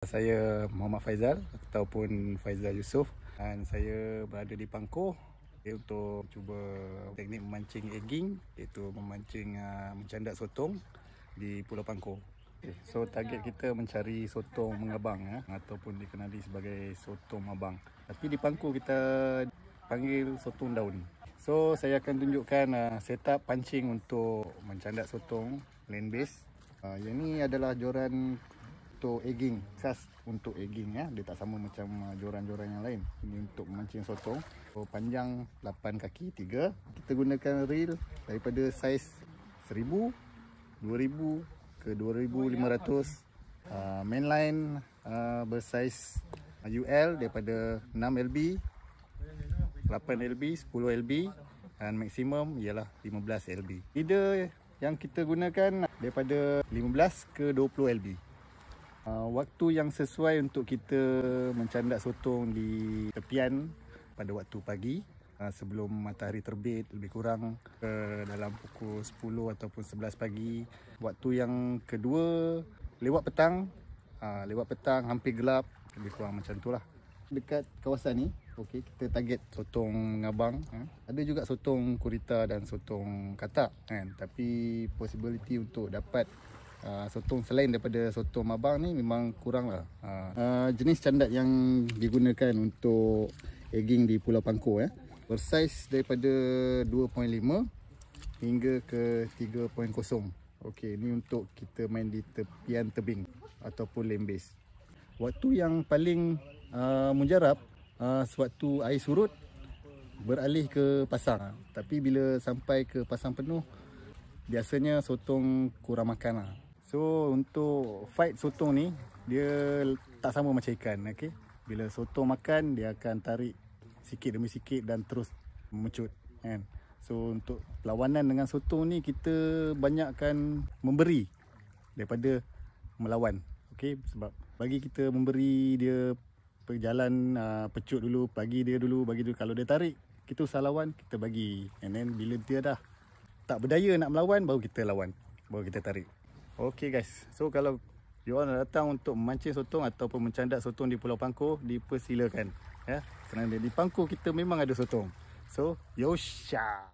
Saya Muhammad Faizal ataupun Faizal Yusof dan saya berada di Pangkor untuk cuba teknik memancing egging, iaitu memancing mencandak sotong di Pulau Pangkor. So target kita mencari sotong mengabang ataupun dikenali sebagai sotong abang. Tapi di Pangkor kita panggil sotong daun. So saya akan tunjukkan setup pancing untuk mencandak sotong land base. Yang ni adalah joran untuk egging, khas untuk egging dia tak sama macam joran-joran yang lain. Ini untuk memancing sotong. So, panjang 8 kaki 3. Kita gunakan reel daripada saiz 1000, 2000 ke 2500. Mainline bersaiz UL daripada 6 lb, 8 lb, 10 lb dan maksimum ialah 15 lb. Leader yang kita gunakan daripada 15 ke 20 lb. Waktu yang sesuai untuk kita mencandak sotong di tepian pada waktu pagi sebelum matahari terbit, lebih kurang dalam pukul 10 ataupun 11 pagi. Waktu yang kedua lewat petang hampir gelap, lebih kurang macam tu lah. Dekat kawasan ni okey, kita target sotong ngabang. Ada juga sotong kurita dan sotong katak kan, tapi possibility untuk dapat sotong selain daripada sotong abang ni memang kurang lah. Jenis candak yang digunakan untuk egging di Pulau Pangkor bersaiz daripada 2.5 hingga ke 3.0. Okey, ni untuk kita main di tepian tebing ataupun land base. Waktu yang paling mujarab sewaktu air surut beralih ke pasang. Tapi bila sampai ke pasang penuh, biasanya sotong kurang makan lah. So untuk fight sotong ni, dia tak sama macam ikan. Okay? Bila sotong makan, dia akan tarik sikit demi sikit dan terus memecut kan? So untuk perlawanan dengan sotong ni, kita banyakkan memberi daripada melawan. Okay? Sebab bagi kita memberi dia perjalan, pecut dulu, bagi dia dulu. Kalau dia tarik, kita usah lawan, kita bagi. And then bila dia dah tak berdaya nak melawan, baru kita lawan, baru kita tarik. Okay guys, so kalau you all nak datang untuk memancing sotong ataupun mencandak sotong di Pulau Pangkor, dipersilakan. Kerana di Pangkor kita memang ada sotong. So, yosha!